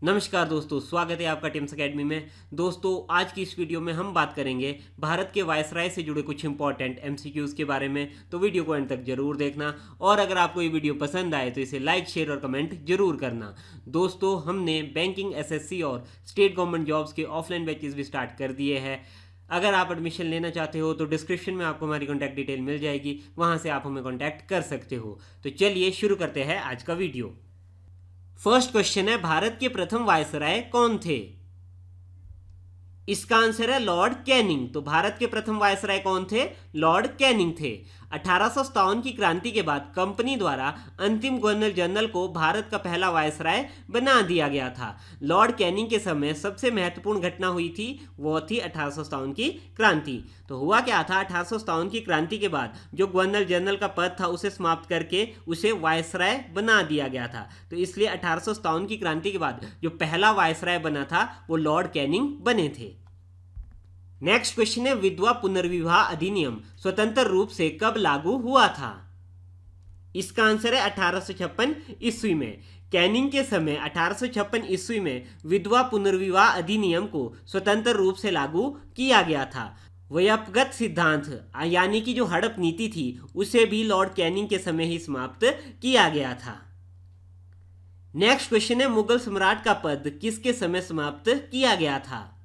नमस्कार दोस्तों, स्वागत है आपका टिम्स अकेडमी में। दोस्तों, आज की इस वीडियो में हम बात करेंगे भारत के वायसराय से जुड़े कुछ इंपॉर्टेंट एमसीक्यूज़ के बारे में। तो वीडियो को अंत तक जरूर देखना और अगर आपको ये वीडियो पसंद आए तो इसे लाइक, शेयर और कमेंट जरूर करना। दोस्तों, हमने बैंकिंग, एसएससी और स्टेट गवर्नमेंट जॉब्स के ऑफलाइन बैचेस भी स्टार्ट कर दिए हैं। अगर आप एडमिशन लेना चाहते हो तो डिस्क्रिप्शन में आपको हमारी कॉन्टैक्ट डिटेल मिल जाएगी, वहाँ से आप हमें कॉन्टैक्ट कर सकते हो। तो चलिए शुरू करते हैं आज का वीडियो। फर्स्ट क्वेश्चन है, भारत के प्रथम वायसराय कौन थे? इसका आंसर है लॉर्ड कैनिंग। तो भारत के प्रथम वायसराय कौन थे? लॉर्ड कैनिंग थे। 1857 की क्रांति के बाद कंपनी द्वारा अंतिम गवर्नर जनरल को भारत का पहला वायसराय बना दिया गया था। लॉर्ड कैनिंग के समय सबसे महत्वपूर्ण घटना हुई थी, वो थी 1857 की क्रांति। तो हुआ क्या था? 1857 की क्रांति के बाद जो गवर्नर जनरल का पद था उसे समाप्त करके उसे वायसराय बना दिया गया था। तो इसलिए 1857 की क्रांति के बाद जो पहला वायसराय बना था वो लॉर्ड कैनिंग बने थे। नेक्स्ट क्वेश्चन है, विधवा पुनर्विवाह अधिनियम स्वतंत्र रूप से कब लागू हुआ था? इसका आंसर है 1856 ईस्वी में। कैनिंग के समय 1856 ईस्वी में विधवा पुनर्विवाह अधिनियम को स्वतंत्र रूप से लागू किया गया था। वैयक्तिगत सिद्धांत यानी कि जो हड़प नीति थी उसे भी लॉर्ड कैनिंग के समय ही समाप्त किया गया था। नेक्स्ट क्वेश्चन है, मुगल सम्राट का पद किसके समय समाप्त किया गया था?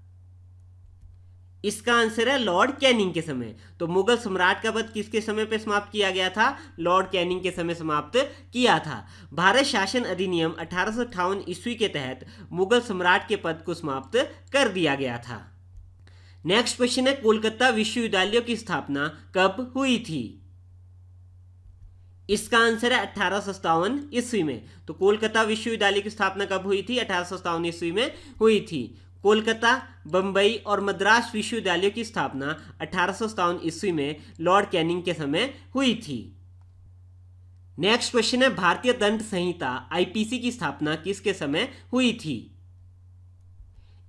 इसका आंसर है लॉर्ड कैनिंग के समय। तो मुगल सम्राट का पद किसके समय पे समाप्त किया गया था? लॉर्ड कैनिंग के समय समाप्त किया था। भारत शासन अधिनियम 1858 ईस्वी के तहत मुगल सम्राट के पद को समाप्त कर दिया गया था। नेक्स्ट क्वेश्चन है, कोलकाता विश्वविद्यालय की स्थापना कब हुई थी? इसका आंसर है 1857 ईस्वी में। तो कोलकाता विश्वविद्यालय की स्थापना कब हुई थी? 1857 ईस्वी में हुई थी। कोलकाता, बंबई और मद्रास विश्वविद्यालयों की स्थापना 1857 ईस्वी में लॉर्ड कैनिंग के समय हुई थी। नेक्स्ट क्वेश्चन है, भारतीय दंड संहिता आईपीसी की स्थापना किसके समय हुई थी?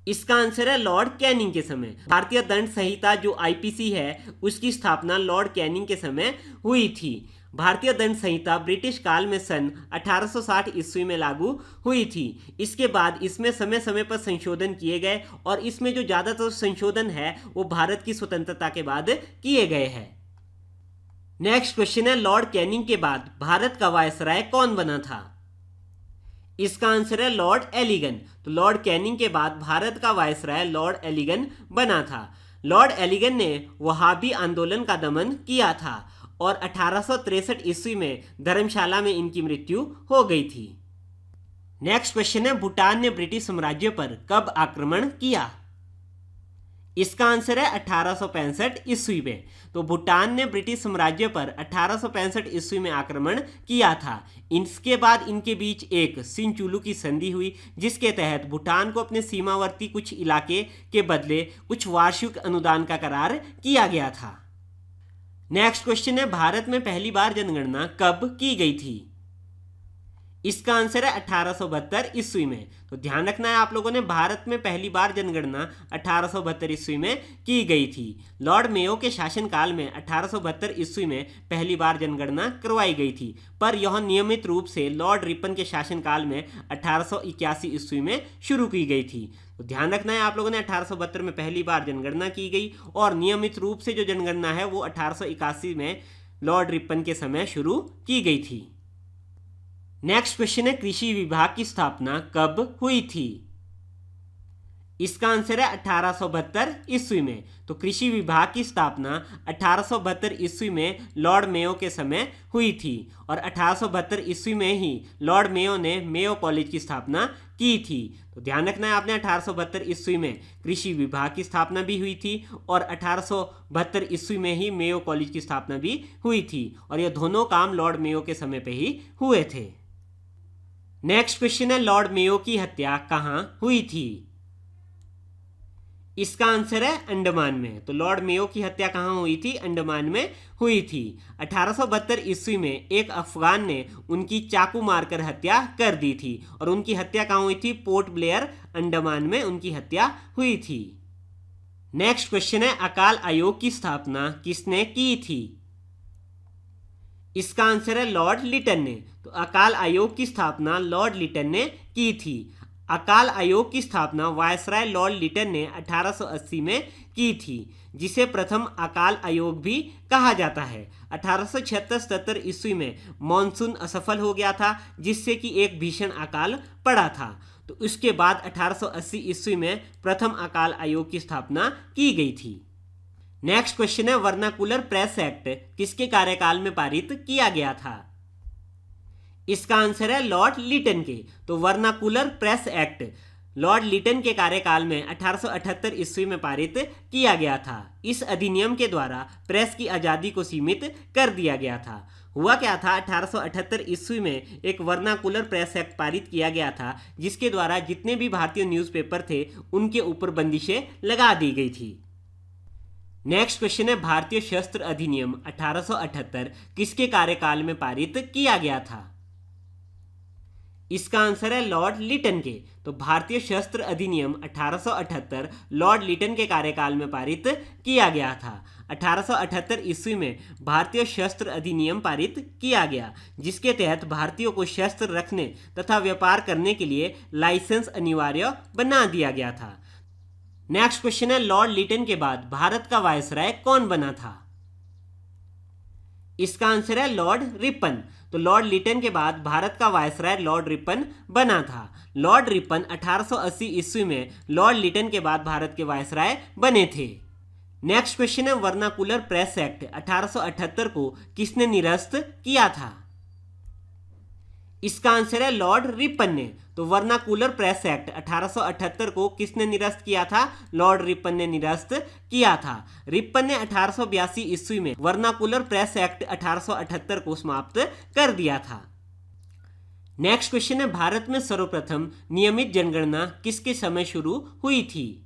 इसका आंसर है लॉर्ड कैनिंग के समय। भारतीय दंड संहिता जो आईपीसी है उसकी स्थापना लॉर्ड कैनिंग के समय हुई थी। भारतीय दंड संहिता ब्रिटिश काल में सन 1860 ईस्वी में लागू हुई थी। इसके बाद इसमें समय समय पर संशोधन किए गए और इसमें जो ज़्यादातर संशोधन है वो भारत की स्वतंत्रता के बाद किए गए हैं। नेक्स्ट क्वेश्चन है, लॉर्ड कैनिंग के बाद भारत का वायसराय कौन बना था? इसका आंसर है लॉर्ड एलिगन। तो लॉर्ड कैनिंग के बाद भारत का वायसराय लॉर्ड एलिगन बना था। लॉर्ड एलिगन ने वहाबी आंदोलन का दमन किया था और 1863 ईस्वी में धर्मशाला में इनकी मृत्यु हो गई थी। नेक्स्ट क्वेश्चन है, भूटान ने ब्रिटिश साम्राज्य पर कब आक्रमण किया? इसका आंसर है 1865 ईस्वी में। तो भूटान ने ब्रिटिश साम्राज्य पर 1865 ईस्वी में आक्रमण किया था। इसके बाद इनके बीच एक सिंचुलू की संधि हुई जिसके तहत भूटान को अपने सीमावर्ती कुछ इलाके के बदले कुछ वार्षिक अनुदान का करार किया गया था। नेक्स्ट क्वेश्चन है, भारत में पहली बार जनगणना कब की गई थी? इसका आंसर है 1872 ईस्वी में। तो ध्यान रखना है आप लोगों ने, भारत में पहली बार जनगणना 1872 ईस्वी में की गई थी। लॉर्ड मेयो के शासनकाल में 1872 ईस्वी में पहली बार जनगणना करवाई गई थी, पर यह नियमित रूप से लॉर्ड रिपन के शासनकाल में 1881 ईस्वी में शुरू की गई थी। तो ध्यान रखना है आप लोगों ने, 1872 में पहली बार जनगणना की गई और नियमित रूप से जो जनगणना है वो 1881 में लॉर्ड रिपन के समय शुरू की गई थी। नेक्स्ट क्वेश्चन है, कृषि विभाग की स्थापना कब हुई थी? इसका आंसर है 1872 ईस्वी में। तो कृषि विभाग की स्थापना 1872 ईस्वी में लॉर्ड मेयो के समय हुई थी और 1872 ईस्वी में ही लॉर्ड मेयो ने मेयो कॉलेज की स्थापना की थी। तो ध्यान रखना है आपने, 1872 ईस्वी में कृषि विभाग की स्थापना भी हुई थी और 1872 ईस्वी में ही मेयो कॉलेज की स्थापना भी हुई थी और ये दोनों काम लॉर्ड मेयो के समय पे ही हुए थे। नेक्स्ट क्वेश्चन है, लॉर्ड मेयो की हत्या कहाँ हुई थी? इसका आंसर है अंडमान में। तो लॉर्ड मेयो की हत्या कहाँ हुई थी? अंडमान में हुई थी। 1872 ईस्वी में एक अफगान ने उनकी चाकू मारकर हत्या कर दी थी और उनकी हत्या कहाँ हुई थी? पोर्ट ब्लेयर, अंडमान में उनकी हत्या हुई थी। नेक्स्ट क्वेश्चन है, अकाल आयोग की स्थापना किसने की थी? इसका आंसर है लॉर्ड लिटन ने। तो अकाल आयोग की स्थापना लॉर्ड लिटन ने की थी। अकाल आयोग की स्थापना वायसराय लॉर्ड लिटन ने 1880 में की थी, जिसे प्रथम अकाल आयोग भी कहा जाता है। 1876-77 ईस्वी में मॉनसून असफल हो गया था, जिससे कि एक भीषण अकाल पड़ा था। तो उसके बाद 1880 ईस्वी में प्रथम अकाल आयोग की स्थापना की गई थी। नेक्स्ट क्वेश्चन है, वर्नाकुलर प्रेस एक्ट किसके कार्यकाल में पारित किया गया था? इसका आंसर है लॉर्ड लिटन के। तो vernacular press act Lord Lytton के कार्यकाल में 1878 ईस्वी में पारित किया गया था। इस अधिनियम के द्वारा प्रेस की आज़ादी को सीमित कर दिया गया था। हुआ क्या था, 1878 ईस्वी में एक वर्नाकुलर प्रेस एक्ट पारित किया गया था, जिसके द्वारा जितने भी भारतीय न्यूज़पेपर थे उनके ऊपर बंदिशें लगा दी गई थी। नेक्स्ट क्वेश्चन है, भारतीय शस्त्र अधिनियम 1878 किसके कार्यकाल में पारित किया गया था? इसका आंसर है लॉर्ड लिटन के। तो भारतीय शस्त्र अधिनियम 1878 लॉर्ड लिटन के कार्यकाल में पारित किया गया था। 1878 ईस्वी में भारतीय शस्त्र अधिनियम पारित किया गया, जिसके तहत भारतीयों को शस्त्र रखने तथा व्यापार करने के लिए लाइसेंस अनिवार्य बना दिया गया था। नेक्स्ट क्वेश्चन है, लॉर्ड लिटन के बाद भारत का वायसराय कौन बना था? इसका आंसर है लॉर्ड रिपन। तो लॉर्ड लिटन के बाद भारत का वायसराय लॉर्ड रिपन बना था। लॉर्ड रिपन 1880 ईस्वी में लॉर्ड लिटन के बाद भारत के वायसराय बने थे। नेक्स्ट क्वेश्चन है, वर्नाकुलर प्रेस एक्ट 1878 को किसने निरस्त किया था? इसका आंसर है लॉर्ड रिपन ने। तो वर्नाकुलर प्रेस एक्ट 1878 को किसने निरस्त किया था? लॉर्ड रिपन ने निरस्त किया था। रिपन ने 1882 ईस्वी में वर्नाकुलर प्रेस एक्ट 1878 को समाप्त कर दिया था। नेक्स्ट क्वेश्चन है, भारत में सर्वप्रथम नियमित जनगणना किसके समय शुरू हुई थी?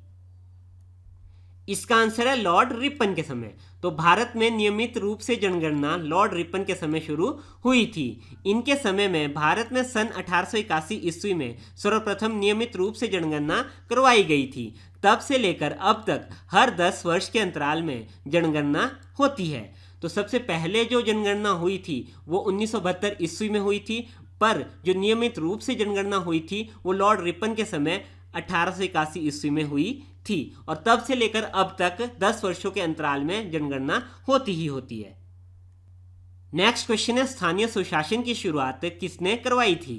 इसका आंसर है लॉर्ड रिपन के समय। तो भारत में नियमित रूप से जनगणना लॉर्ड रिपन के समय शुरू हुई थी। इनके समय में भारत में सन 1881 ईस्वी में सर्वप्रथम नियमित रूप से जनगणना करवाई गई थी। तब से लेकर अब तक हर 10 वर्ष के अंतराल में जनगणना होती है। तो सबसे पहले जो जनगणना हुई थी वो 1972 ईस्वी में हुई थी, पर जो नियमित रूप से जनगणना हुई थी वो लॉर्ड रिपन के समय 1881 ईस्वी में हुई थी, और तब से लेकर अब तक 10 वर्षों के अंतराल में जनगणना होती ही होती है। नेक्स्ट क्वेश्चन है, स्थानीय स्वशासन की शुरुआत किसने करवाई थी?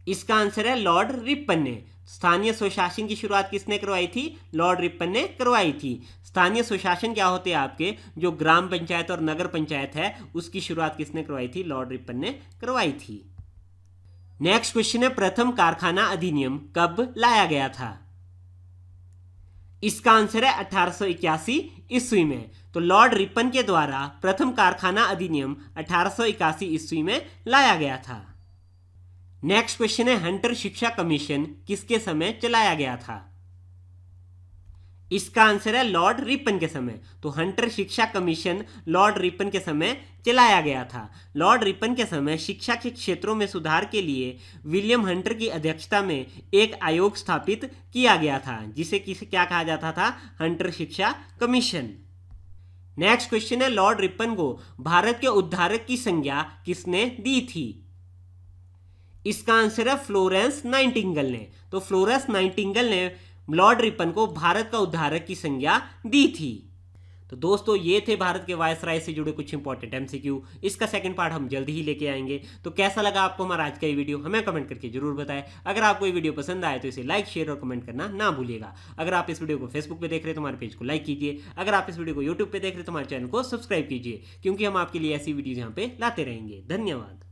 इसका आंसर है लॉर्ड रिपन ने। स्थानीय स्वशासन की शुरुआत किसने करवाई थी? लॉर्ड रिपन ने करवाई थी। स्थानीय स्वशासन क्या होते हैं आपके, जो ग्राम पंचायत और नगर पंचायत है, उसकी शुरुआत किसने करवाई थी? लॉर्ड रिपन ने करवाई थी। नेक्स्ट क्वेश्चन है, प्रथम कारखाना अधिनियम कब लाया गया था? इसका आंसर है 1881 ईस्वी में। तो लॉर्ड रिपन के द्वारा प्रथम कारखाना अधिनियम 1881 ईस्वी में लाया गया था। नेक्स्ट क्वेश्चन है, हंटर शिक्षा कमीशन किसके समय चलाया गया था? इसका आंसर है लॉर्ड रिपन के समय। तो हंटर शिक्षा कमीशन लॉर्ड रिपन के समय चलाया गया था। लॉर्ड रिपन के समय शिक्षा के क्षेत्रों में सुधार के लिए विलियम हंटर की अध्यक्षता में एक आयोग स्थापित किया गया था, जिसे क्या कहा जाता था? हंटर शिक्षा कमीशन। नेक्स्ट क्वेश्चन है, लॉर्ड रिपन को भारत के उद्धारक की संज्ञा किसने दी थी? इसका आंसर है फ्लोरेंस नाइटिंगेल ने। तो फ्लोरेंस नाइटिंगेल ने लॉर्ड रिपन को भारत का उद्धारक की संज्ञा दी थी। तो दोस्तों, ये थे भारत के वायसराय से जुड़े कुछ इंपॉर्टेंट एमसीक्यू। इसका सेकंड पार्ट हम जल्दी ही लेके आएंगे। तो कैसा लगा आपको हमारा आज का ये वीडियो, हमें कमेंट करके जरूर बताएं। अगर आपको ये वीडियो पसंद आए तो इसे लाइक, शेयर और कमेंट करना ना भूलिएगा। अगर आप इस वीडियो को फेसबुक पे देख रहे हैं तो हमारे पेज को लाइक कीजिए। अगर आप इस वीडियो को यूट्यूब पे देख रहे हैं तो हमारे चैनल को सब्सक्राइब कीजिए, क्योंकि हम आपके लिए ऐसी वीडियो यहाँ पे लाते रहेंगे। धन्यवाद।